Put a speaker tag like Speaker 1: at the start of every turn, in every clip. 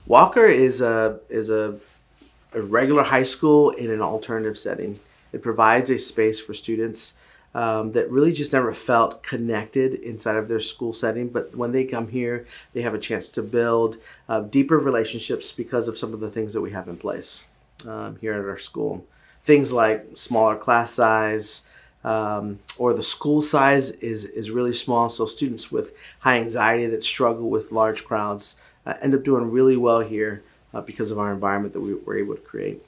Speaker 1: Walker is a regular high school in an alternative setting. It provides a space for students that really just never felt connected inside of their school setting. But when they come here, they have a chance to build deeper relationships because of some of the things that we have in place here at our school. Things like smaller class size, or the school size is really small. So students with high anxiety that struggle with large crowds end up doing really well here because of our environment that we were able to create.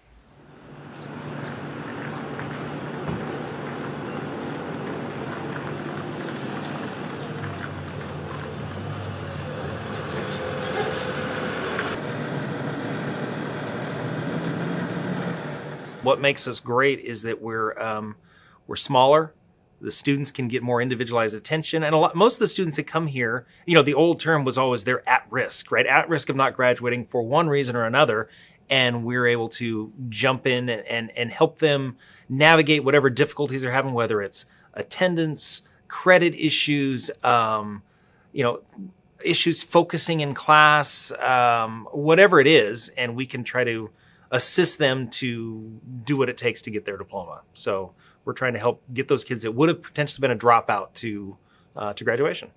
Speaker 2: What makes us great is that we're smaller. The students can get more individualized attention, and most of the students that come here, the old term was always they're at risk, right? At risk of not graduating for one reason or another, and we're able to jump in and help them navigate whatever difficulties they're having, whether it's attendance, credit issues, issues focusing in class, whatever it is, and we can try to assist them to do what it takes to get their diploma. So we're trying to help get those kids that would have potentially been a dropout to graduation.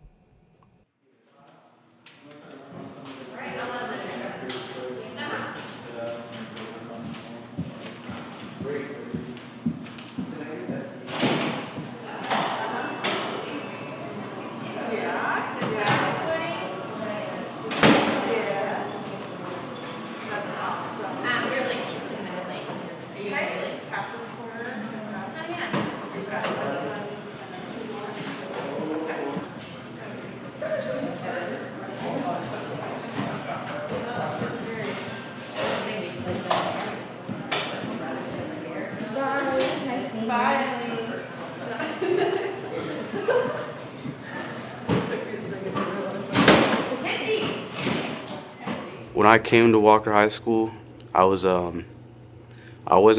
Speaker 3: When I came to Walker High School, I wasn't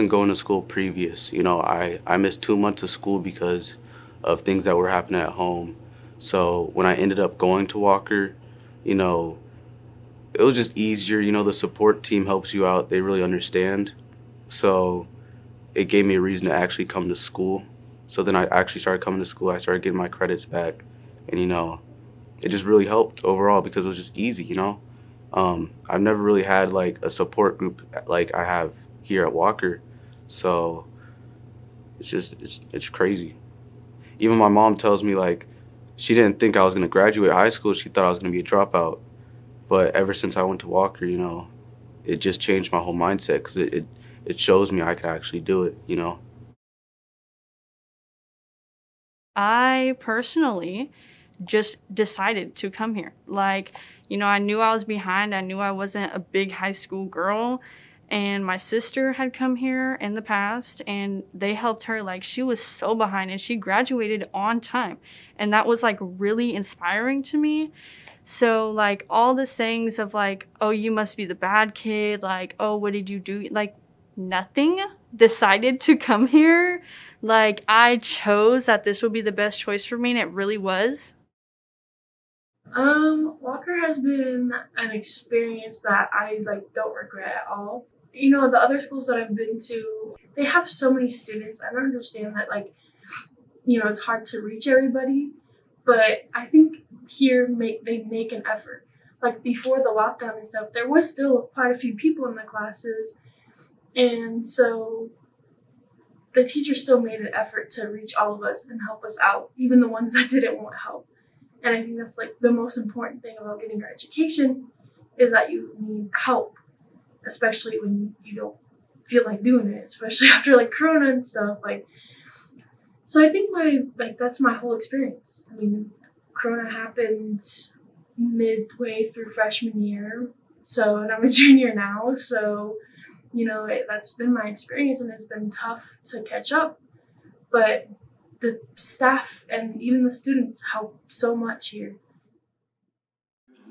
Speaker 3: going to school previous. I missed 2 months of school because of things that were happening at home. So when I ended up going to Walker, it was just easier. The support team helps you out. They really understand. So it gave me a reason to actually come to school. So then I actually started coming to school. I started getting my credits back. And, it just really helped overall because it was just easy, I've never really had like a support group like I have here at Walker. So it's crazy. Even my mom tells me like she didn't think I was going to graduate high school. She thought I was going to be a dropout. But ever since I went to Walker, it just changed my whole mindset because it shows me I can actually do it,
Speaker 4: I personally just decided to come here. I knew I was behind. I knew I wasn't a big high school girl. And my sister had come here in the past and they helped her. She was so behind and she graduated on time. And that was really inspiring to me. So all the sayings of oh, you must be the bad kid. Oh, what did you do? Nothing. Decided to come here. I chose that this would be the best choice for me, and it really was.
Speaker 5: Walker has been an experience that I don't regret at all. The other schools that I've been to, they have so many students. I don't understand that it's hard to reach everybody, but I think here they make an effort. Before the lockdown and stuff, there was still quite a few people in the classes, and so the teachers still made an effort to reach all of us and help us out, even the ones that didn't want help. And I think that's the most important thing about getting your education is that you need help, especially when you don't feel like doing it, especially after Corona and stuff. So I think that's my whole experience. I mean, Corona happened midway through freshman year, and I'm a junior now. So, that's been my experience, and it's been tough to catch up. But the staff and even the students help so much here.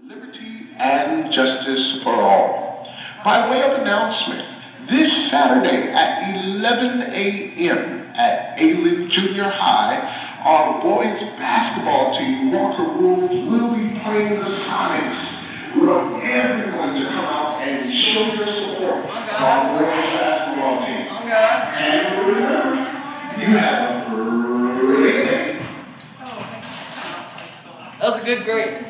Speaker 6: Liberty and justice for all. By way of announcement, this Saturday at 11 a.m. at Aylen Junior High, our boys basketball team, Walker Wolves, will be playing the Sonics. We want everyone to come out and show your support for our boys basketball team. And remember, you have a great day.
Speaker 7: That was a good grade.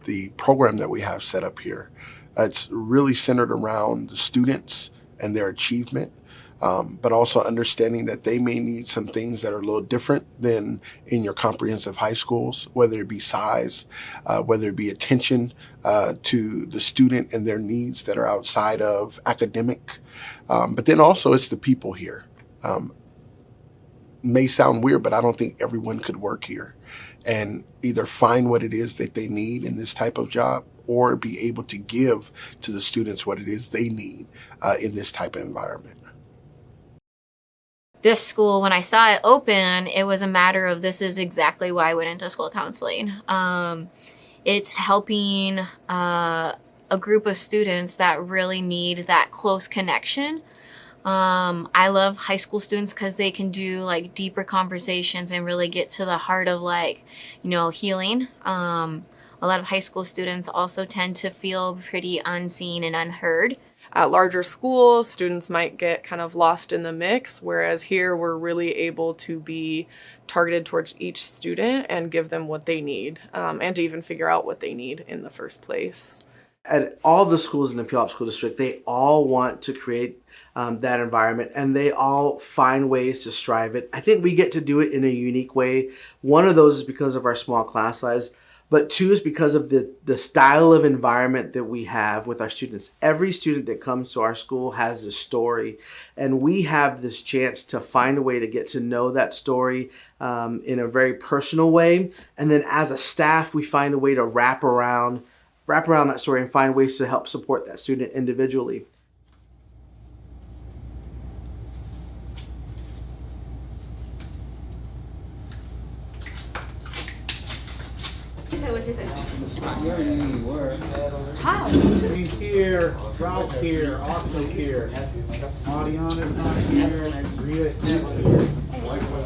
Speaker 8: The program that we have set up here, it's really centered around the students and their achievement, but also understanding that they may need some things that are a little different than in your comprehensive high schools, whether it be size, whether it be attention to the student and their needs that are outside of academic. But then also it's the people here. May sound weird, but I don't think everyone could work here and either find what it is that they need in this type of job or be able to give to the students what it is they need in this type of environment.
Speaker 9: This school, when I saw it open, it was a matter of this is exactly why I went into school counseling. It's helping a group of students that really need that close connection. I love high school students because they can do like deeper conversations and really get to the heart of like, healing. A lot of high school students also tend to feel pretty unseen and unheard.
Speaker 10: At larger schools, students might get kind of lost in the mix, whereas here we're really able to be targeted towards each student and give them what they need, and to even figure out what they need in the first place.
Speaker 1: At all the schools in the Puyallup School District, they all want to create that environment, and they all find ways to strive it. I think we get to do it in a unique way. One of those is because of our small class size, but two is because of the style of environment that we have with our students. Every student that comes to our school has a story, and we have this chance to find a way to get to know that story in a very personal way. And then as a staff, we find a way to wrap around that story and find ways to help support that student individually.
Speaker 11: He's here, Ralph here, Oscar here, Mariana's not here, Ria's not here,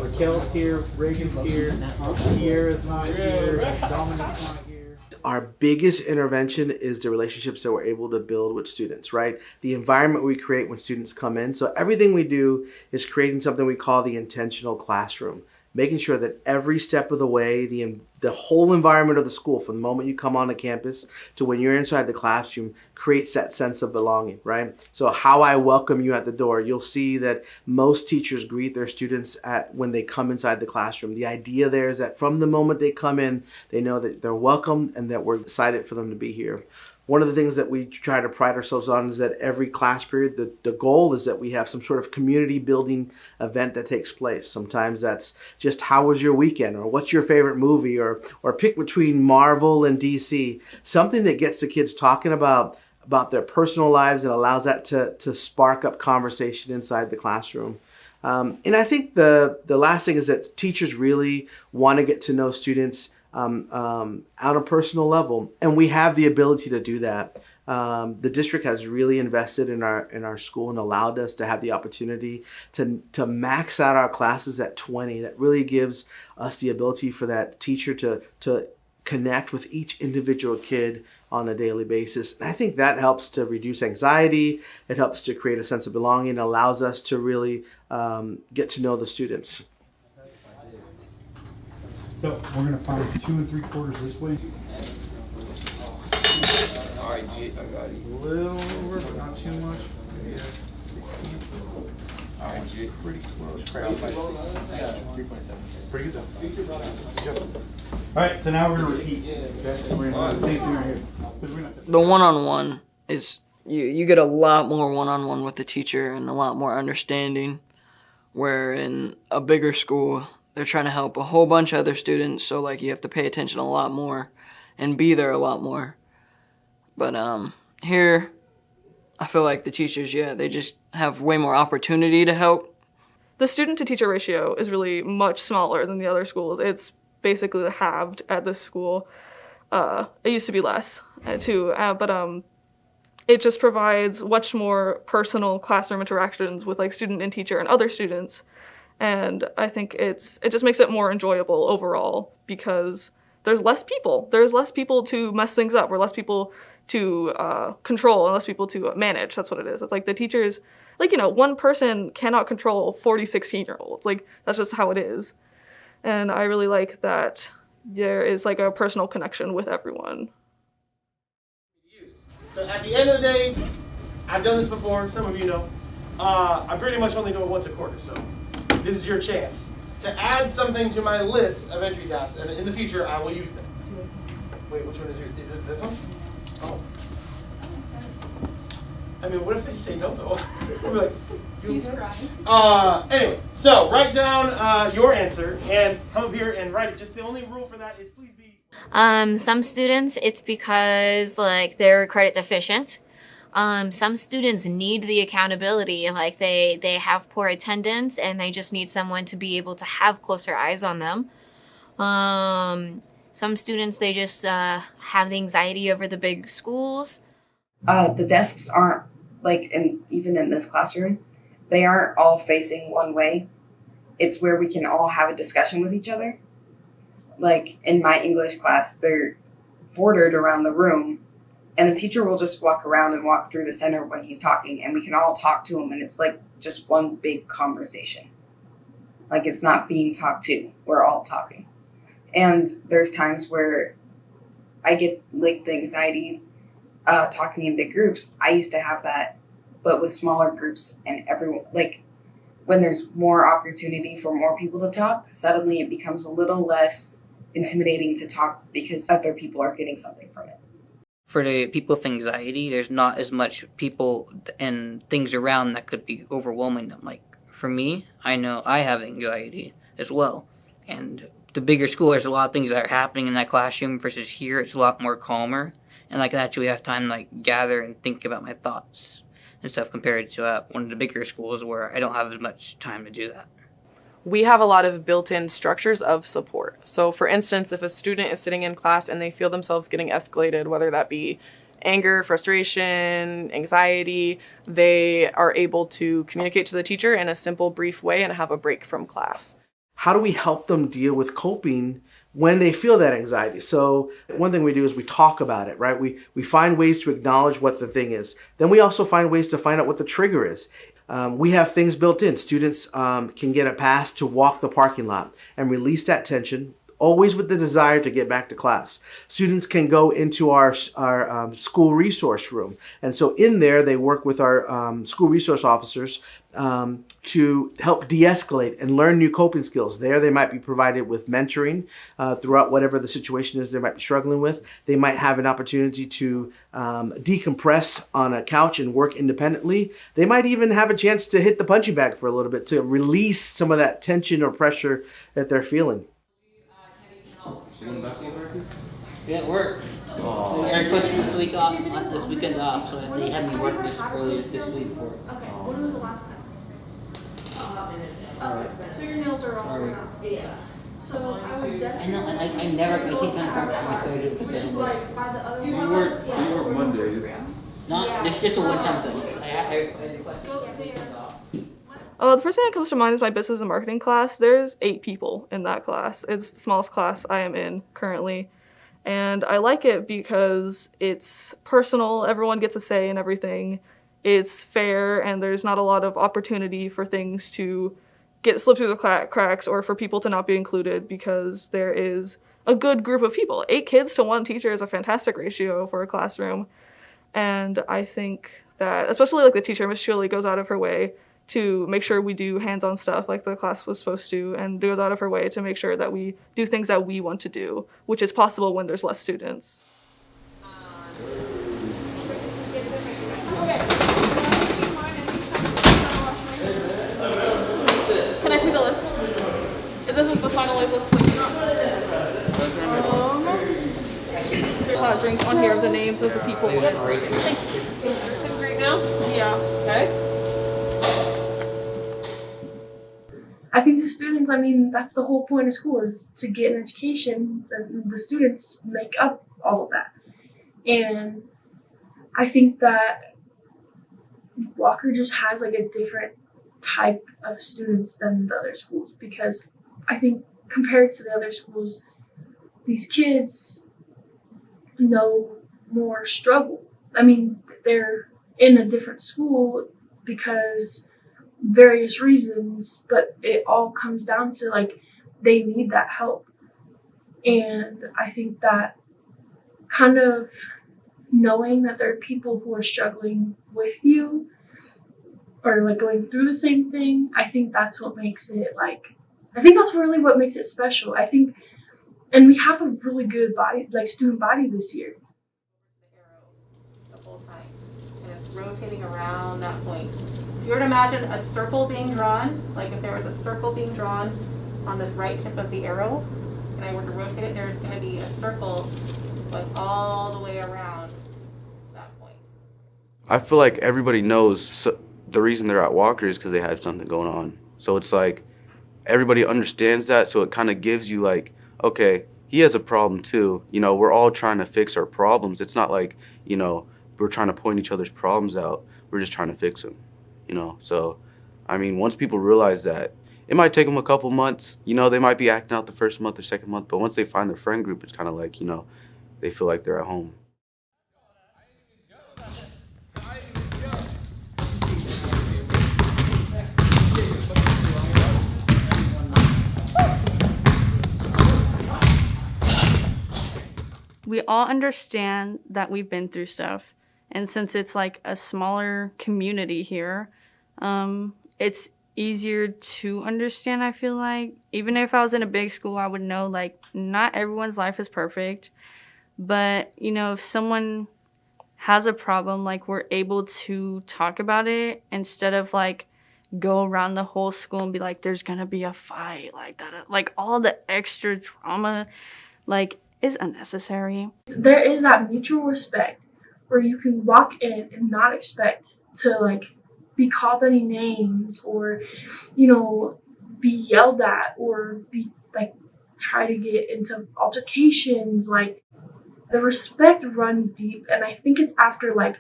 Speaker 11: Raquel's here, Reagan's here, Sierra's not here, Dominic's not here.
Speaker 1: Our biggest intervention is the relationships that we're able to build with students, right? The environment we create when students come in. So everything we do is creating something we call the intentional classroom, making sure that every step of the way, the whole environment of the school, from the moment you come onto campus to when you're inside the classroom, creates that sense of belonging, right? So how I welcome you at the door, you'll see that most teachers greet their students when they come inside the classroom. The idea there is that from the moment they come in, they know that they're welcome and that we're excited for them to be here. One of the things that we try to pride ourselves on is that every class period, the goal is that we have some sort of community building event that takes place. Sometimes that's just how was your weekend, or what's your favorite movie, or pick between Marvel and DC. Something that gets the kids talking about their personal lives and allows that to spark up conversation inside the classroom. And I think the last thing is that teachers really want to get to know students on a personal level, and we have the ability to do that. The district has really invested in our school and allowed us to have the opportunity to max out our classes at 20. That really gives us the ability for that teacher to connect with each individual kid on a daily basis. And I think that helps to reduce anxiety. It helps to create a sense of belonging. It allows us to really get to know the students.
Speaker 11: So we're gonna find 2 3/4 this way.
Speaker 7: Alright, G, I got you.
Speaker 11: A little over, but not too much. Yeah.
Speaker 7: Alright, G.
Speaker 11: Pretty close. 3.7. Pretty good job. All right, so now we're gonna repeat. Okay? We're gonna do the same thing right here.
Speaker 7: The one-on-one is, you get a lot more one-on-one with the teacher and a lot more understanding, where in a bigger school, they're trying to help a whole bunch of other students, so like you have to pay attention a lot more and be there a lot more. But here, I feel like the teachers, they just have way more opportunity to help.
Speaker 12: The student-to-teacher ratio is really much smaller than the other schools. It's basically halved at this school. It used to be less, too, but it just provides much more personal classroom interactions with like student and teacher and other students. And I think it just makes it more enjoyable overall because there's less people. There's less people to mess things up, or less people to control, and less people to manage. That's what it is. It's like the teachers, like, one person cannot control 40 16-year-olds. Like, that's just how it is. And I really like that there is like a personal connection with everyone.
Speaker 13: So at the end of the day, I've done this before, some of you know. I pretty much only do it once a quarter, so this is your chance to add something to my list of entry tasks, and in the future I will use them. Wait, which one is yours? Is this one? Oh. I mean, what if they say no though? We'll be like, he's right. Anyway, so write down your answer and come up here and write it. Just the only rule for that is please be.
Speaker 9: Some students, it's because like they're credit deficient. Some students need the accountability, like they have poor attendance and they just need someone to be able to have closer eyes on them. Some students, they just have the anxiety over the big schools.
Speaker 14: The desks aren't even in this classroom, they aren't all facing one way. It's where we can all have a discussion with each other. Like in my English class, they're bordered around the room. And the teacher will just walk around and walk through the center when he's talking, and we can all talk to him, and it's like just one big conversation. Like it's not being talked to, we're all talking. And there's times where I get like the anxiety talking in big groups. I used to have that, but with smaller groups and everyone, like when there's more opportunity for more people to talk, suddenly it becomes a little less intimidating to talk because other people are getting something from it.
Speaker 15: For the people with anxiety, there's not as much people and things around that could be overwhelming them. Like for me, I know I have anxiety as well. And the bigger school, there's a lot of things that are happening in that classroom versus here, it's a lot more calmer. And I can actually have time to like gather and think about my thoughts and stuff compared to one of the bigger schools where I don't have as much time to do that.
Speaker 10: We have a lot of built-in structures of support. So for instance, if a student is sitting in class and they feel themselves getting escalated, whether that be anger, frustration, anxiety, they are able to communicate to the teacher in a simple, brief way and have a break from class.
Speaker 1: How do we help them deal with coping when they feel that anxiety? So one thing we do is we talk about it, right? We find ways to acknowledge what the thing is. Then we also find ways to find out what the trigger is. We have things built in. Students can get a pass to walk the parking lot and release that tension, always with the desire to get back to class. Students can go into our school resource room. And so in there, they work with our school resource officers to help de-escalate and learn new coping skills. There, they might be provided with mentoring throughout whatever the situation is they might be struggling with. They might have an opportunity to decompress on a couch and work independently. They might even have a chance to hit the punching bag for a little bit to release some of that tension or pressure that they're feeling.
Speaker 15: Didn't work. So I requested this weekend off, so they had me work this early this week for it.
Speaker 5: Okay, when was the last time? So your nails are all worn out. Yeah. So I would definitely.
Speaker 15: I can't kind of practice my schedule.
Speaker 5: Which is like by the other
Speaker 16: You
Speaker 5: one.
Speaker 16: work Mondays.
Speaker 15: Not, it's just a one-time thing. I
Speaker 12: The first thing that comes to mind is my business and marketing class. There's 8 people in that class. It's the smallest class I am in currently. And I like it because it's personal. Everyone gets a say in everything. It's fair, and there's not a lot of opportunity for things to get slipped through the cracks or for people to not be included because there is a good group of people. 8 kids to 1 teacher is a fantastic ratio for a classroom. And I think that, especially like the teacher, Miss Shirley, goes out of her way to make sure we do hands-on stuff like the class was supposed to, and goes out of her way to make sure that we do things that we want to do, which is possible when there's less students. Can I see the list? This is the finalized list. Drinks on here, the names of the people. Great now? Yeah. Okay.
Speaker 5: I think the students, that's the whole point of school, is to get an education. The students make up all of that. And I think that Walker just has like a different type of students than the other schools, because I think compared to the other schools, these kids no more struggle. I mean, they're in a different school because various reasons, but it all comes down to like they need that help. And I think that kind of knowing that there are people who are struggling with you or like going through the same thing, I think that's what makes it like, I think that's really what makes it special. I think, and we have a really good body, like student body this year.
Speaker 16: The whole time, and it's rotating around that point. If you were to imagine a circle being drawn, like if there was a circle being drawn on this right tip of the arrow, and I were to rotate it, there's going to be a circle like all the way around that point.
Speaker 3: I feel like everybody knows the reason they're at Walker is because they have something going on. So it's like everybody understands that, so it kind of gives you like, okay, he has a problem too. You know, we're all trying to fix our problems. It's not like, you know, we're trying to point each other's problems out. We're just trying to fix them, you know. So, I mean, once people realize that, it might take them a couple months. You know, they might be acting out the first month or second month, but once they find their friend group, it's kind of like, you know, they feel like they're at home.
Speaker 4: We all understand that we've been through stuff. And since it's like a smaller community here, it's easier to understand, I feel like. Even if I was in a big school, I would know like not everyone's life is perfect. But, you know, if someone has a problem, like we're able to talk about it instead of like go around the whole school and be like, there's gonna be a fight, like that. Like all the extra drama, like, is unnecessary.
Speaker 5: There is that mutual respect where you can walk in and not expect to like be called any names or, you know, be yelled at or be like try to get into altercations. Like the respect runs deep, and I think it's after like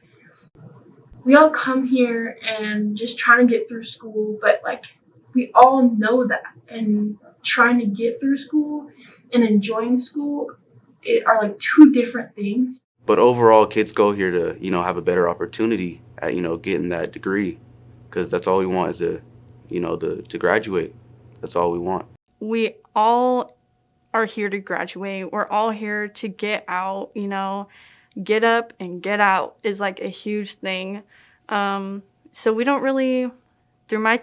Speaker 5: we all come here and just trying to get through school, but like we all know that, and trying to get through school and enjoying school are like two different things.
Speaker 3: But overall, kids go here to, you know, have a better opportunity at, you know, getting that degree, because that's all we want is to, you know, to graduate. That's all we want.
Speaker 4: We all are here to graduate. We're all here to get out, you know, get up and get out is like a huge thing. So we don't really, through my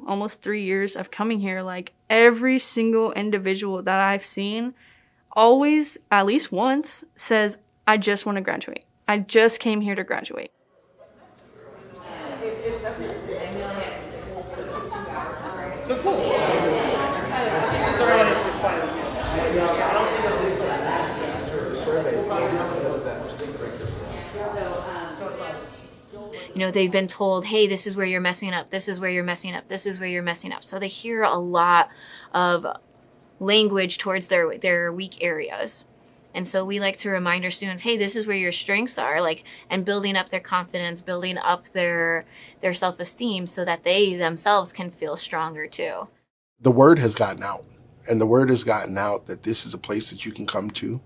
Speaker 4: almost 3 years of coming here, like every single individual that I've seen always, at least once, says, I just want to graduate. I just came here to graduate.
Speaker 13: So cool. Sorry I didn't respond. I don't think
Speaker 9: You know, they've been told, hey, this is where you're messing up. This is where you're messing up. This is where you're messing up. So they hear a lot of language towards their weak areas. And so we like to remind our students, hey, this is where your strengths are, like, and building up their confidence, building up their self-esteem so that they themselves can feel stronger too.
Speaker 8: The word has gotten out, and the word has gotten out that this is a place that you can come to.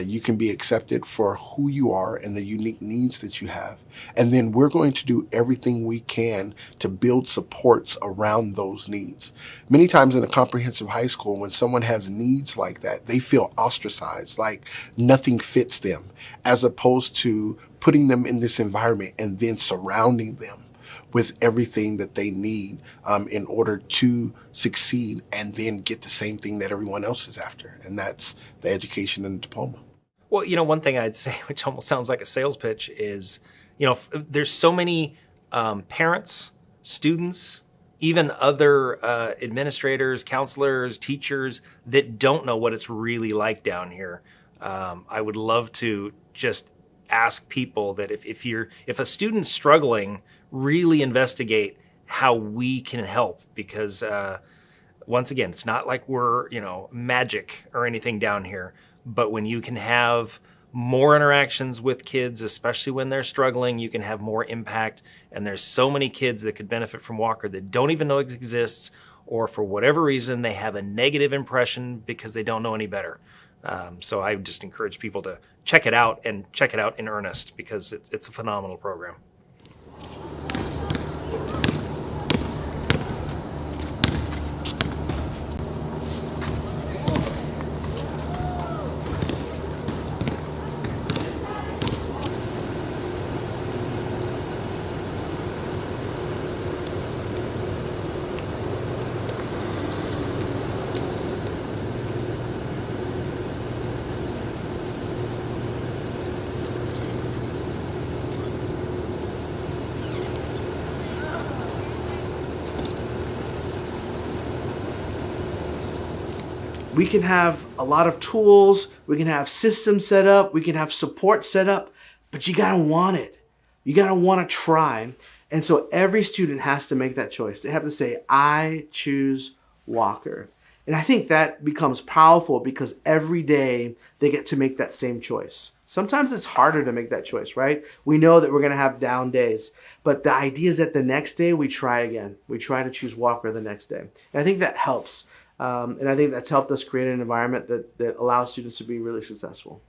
Speaker 8: You can be accepted for who you are and the unique needs that you have. And then we're going to do everything we can to build supports around those needs. Many times in a comprehensive high school, when someone has needs like that, they feel ostracized, like nothing fits them, as opposed to putting them in this environment and then surrounding them with everything that they need in order to succeed and then get the same thing that everyone else is after. And that's the education and the diploma.
Speaker 2: Well, you know, one thing I'd say, which almost sounds like a sales pitch, is, you know, there's so many parents, students, even other administrators, counselors, teachers that don't know what it's really like down here. I would love to just ask people that if a student's struggling, really investigate how we can help, because once again, it's not like we're, you know, magic or anything down here, but when you can have more interactions with kids, especially when they're struggling, you can have more impact. And there's so many kids that could benefit from Walker that don't even know it exists, or for whatever reason, they have a negative impression because they don't know any better. So I just encourage people to check it out and check it out in earnest because it's a phenomenal program.
Speaker 1: We can have a lot of tools, we can have systems set up, we can have support set up, but you gotta want it. You gotta wanna try. And so every student has to make that choice. They have to say, I choose Walker. And I think that becomes powerful because every day they get to make that same choice. Sometimes it's harder to make that choice, right? We know that we're gonna have down days, but the idea is that the next day we try again. We try to choose Walker the next day. And I think that helps. And I think that's helped us create an environment that allows students to be really successful.